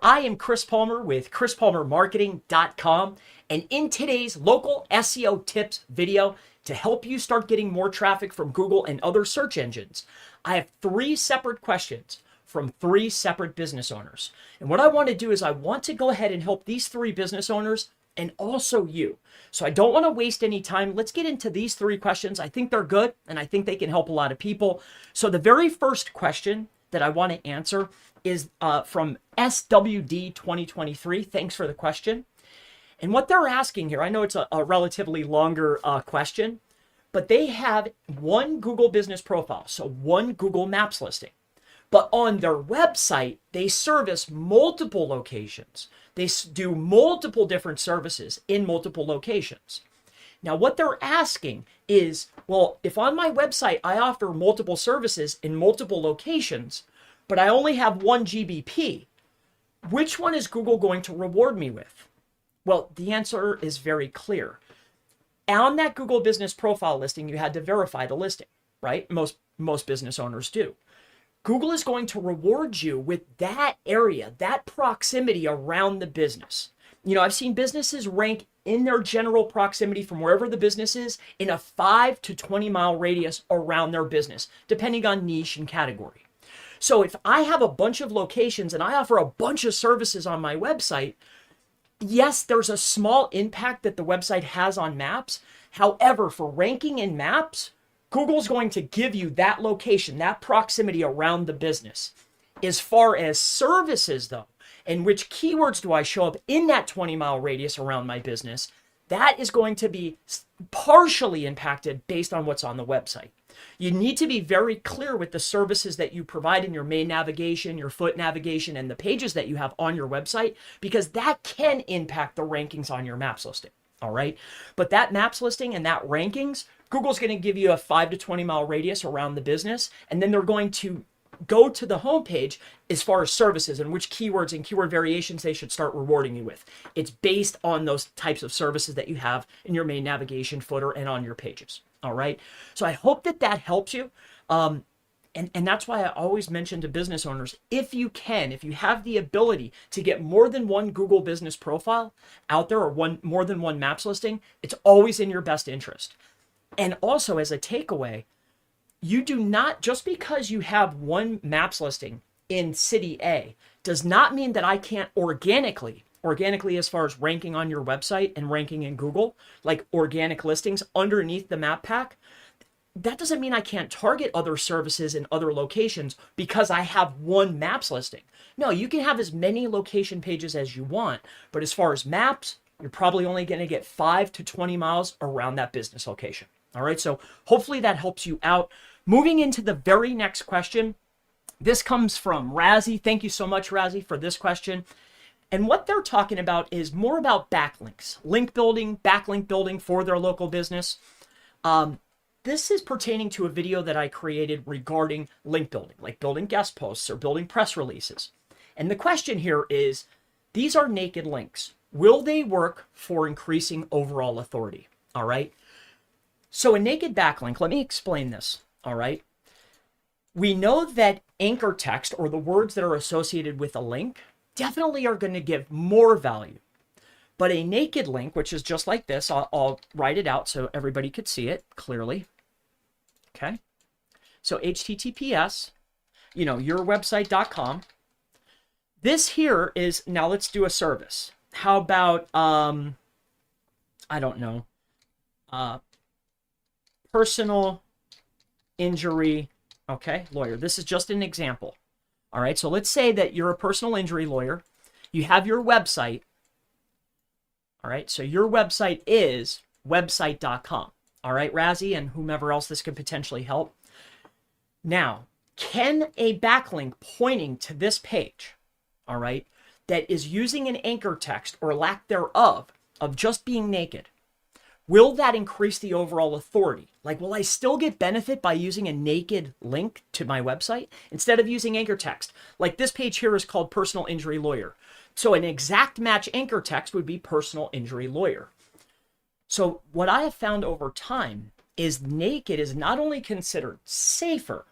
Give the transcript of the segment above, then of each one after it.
I am Chris Palmer with chrispalmermarketing.com, and in today's local SEO tips video to help you start getting more traffic from Google and other search engines, I have 3 separate questions from 3 separate business owners. And what I want to do is I want to go ahead and help these 3 business owners and also you. So I don't want to waste any time. Let's get into these 3 questions. I think they're good and I think they can help a lot of people. So the very first question that I want to answer is from SWD 2023. Thanks for the question. And what they're asking here, I know it's a relatively longer question, but they have one Google business profile, so one Google Maps listing. But on their website, they service multiple locations. They do multiple different services in multiple locations. Now, what they're asking is, well, if on my website I offer multiple services in multiple locations, but I only have 1 GBP, which one is Google going to reward me with? Well, the answer is very clear. On that Google business profile listing, you had to verify the listing, right? Most business owners do. Google is going to reward you with that area, that proximity around the business. You know, I've seen businesses rank in their general proximity from wherever the business is in a 5 to 20 mile radius around their business, depending on niche and category. So if I have a bunch of locations and I offer a bunch of services on my website, yes, there's a small impact that the website has on maps. However, for ranking in maps, Google's going to give you that location, that proximity around the business. As far as services, though, and which keywords do I show up in that 20-mile radius around my business, that is going to be partially impacted based on what's on the website. You need to be very clear with the services that you provide in your main navigation, your foot navigation, and the pages that you have on your website, because that can impact the rankings on your maps listing. All right. But that maps listing and that rankings, Google's going to give you a 5 to 20 mile radius around the business. And then they're going to go to the homepage as far as services and which keywords and keyword variations they should start rewarding you with. It's based on those types of services that you have in your main navigation footer and on your pages. All right. So I hope that that helps you. And that's why I always mention to business owners, if you have the ability to get more than one Google business profile out there or more than one maps listing, it's always in your best interest. And also as a takeaway, you do not, just because you have one maps listing in city A, does not mean that I can't organically as far as ranking on your website and ranking in Google, like organic listings underneath the map pack. That doesn't mean I can't target other services in other locations because I have one maps listing. No, you can have as many location pages as you want, but as far as maps, you're probably only going to get 5 to 20 miles around that business location. All right, so hopefully that helps you out. Moving into the very next question, this comes from Razzie. Thank you so much, Razzie, for this question. And what they're talking about is more about backlinks, link building, backlink building for their local business. This is pertaining to a video that I created regarding link building, like building guest posts or building press releases. And the question here is, these are naked links. Will they work for increasing overall authority? All right. So a naked backlink, let me explain this. All right. We know that anchor text or the words that are associated with a link definitely are going to give more value. But a naked link, which is just like this, I'll write it out so everybody could see it clearly. Okay. So HTTPS, yourwebsite.com. This here is, now let's do a service. How about, I don't know, personal injury, okay, lawyer. This is just an example. All right. So let's say that you're a personal injury lawyer. You have your website. All right. So your website is website.com. All right, Razzie, and whomever else this could potentially help. Now, can a backlink pointing to this page, all right, that is using an anchor text or lack thereof of just being naked, will that increase the overall authority? Like, will I still get benefit by using a naked link to my website instead of using anchor text? Like this page here is called personal injury lawyer. So an exact match anchor text would be personal injury lawyer. So what I have found over time is naked is not only considered safer,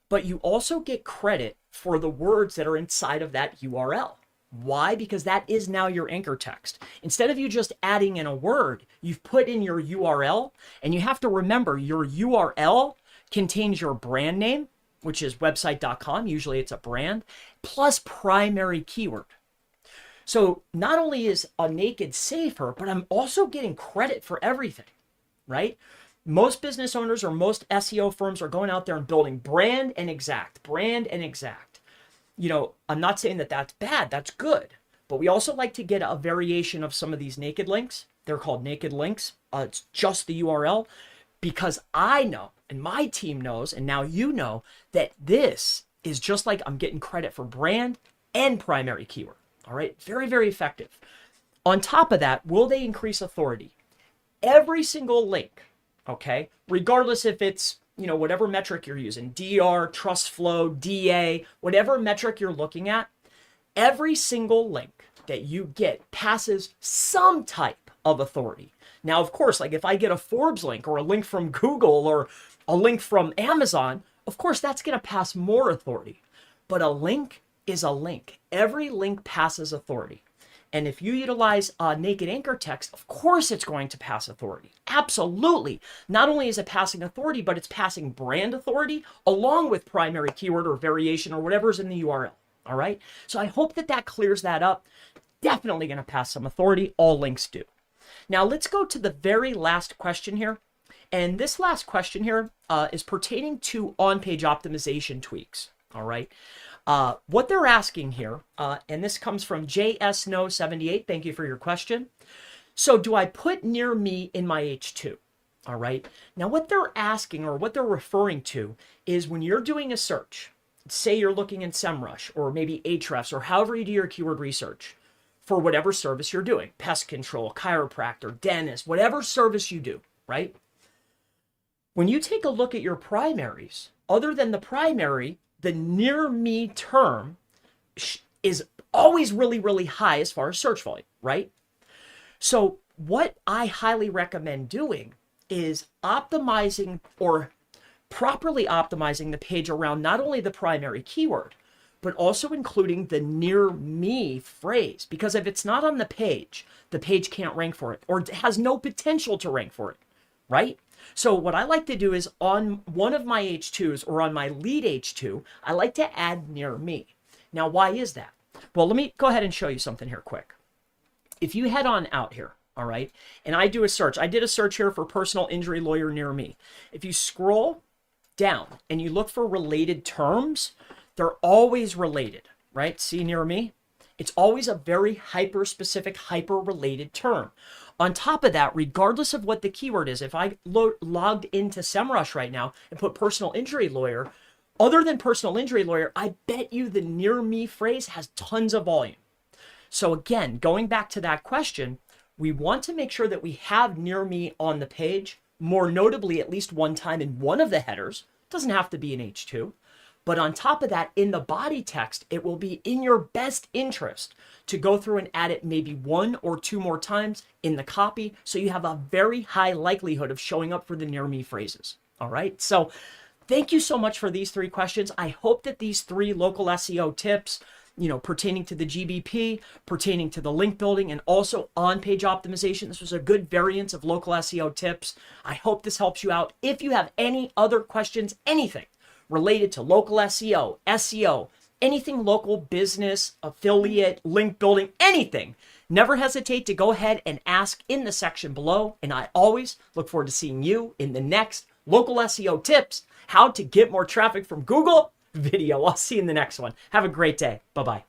but you also get credit for the words that are inside of that URL. Why? Because that is now your anchor text. Instead of you just adding in a word, you've put in your URL, and you have to remember your URL contains your brand name, which is website.com. Usually it's a brand, plus primary keyword. So not only is a naked safer, but I'm also getting credit for everything, right? Most business owners or most SEO firms are going out there and building brand and exact. I'm not saying that that's bad, that's good. But we also like to get a variation of some of these naked links. They're called naked links. It's just the URL, because I know, and my team knows, and now you know, that this is just like I'm getting credit for brand and primary keyword. All right, very, very effective. On top of that, will they increase authority? Every single link, okay, regardless if it's, whatever metric you're using, DR, trust flow, DA, whatever metric you're looking at, every single link that you get passes some type of authority. Now, of course, like if I get a Forbes link or a link from Google or a link from Amazon, of course, that's going to pass more authority. But a link is a link. Every link passes authority. And if you utilize a naked anchor text, of course it's going to pass authority. Absolutely. Not only is it passing authority, but it's passing brand authority along with primary keyword or variation or whatever's in the URL. All right. So I hope that clears that up. Definitely going to pass some authority. All links do. Now let's go to the very last question here. And this last question here is pertaining to on-page optimization tweaks. All right. What they're asking here, and this comes from JSNO78. Thank you for your question. So do I put near me in my H2? All right. Now what they're asking, or what they're referring to, is when you're doing a search, say you're looking in SEMrush or maybe Ahrefs or however you do your keyword research for whatever service you're doing, pest control, chiropractor, dentist, whatever service you do, right? When you take a look at your primaries, other than the primary, the near me term is always really, really high as far as search volume, right? So what I highly recommend doing is optimizing or properly optimizing the page around not only the primary keyword, but also including the near me phrase. Because if it's not on the page can't rank for it, or has no potential to rank for it, right? So what I like to do is on one of my H2s or on my lead H2, I like to add near me. Now, why is that? Well, let me go ahead and show you something here quick. If you head on out here, all right, and I do a search. I did a search here for personal injury lawyer near me. If you scroll down and you look for related terms, they're always related, right? See near me? It's always a very hyper-specific, hyper-related term. On top of that, regardless of what the keyword is, if I logged into SEMrush right now and put personal injury lawyer, other than personal injury lawyer, I bet you the near me phrase has tons of volume. So again, going back to that question, we want to make sure that we have near me on the page, more notably at least one time in one of the headers. It doesn't have to be an H2. But on top of that, in the body text, it will be in your best interest to go through and add it maybe 1 or 2 more times in the copy, so you have a very high likelihood of showing up for the near me phrases. All right. So thank you so much for these 3 questions. I hope that these 3 local SEO tips, pertaining to the GBP, pertaining to the link building, and also on-page optimization, this was a good variance of local SEO tips. I hope this helps you out. If you have any other questions, anything related to local SEO, anything local business, affiliate, link building, anything, never hesitate to go ahead and ask in the section below. And I always look forward to seeing you in the next local SEO tips, how to get more traffic from Google video. I'll see you in the next one. Have a great day. Bye-bye.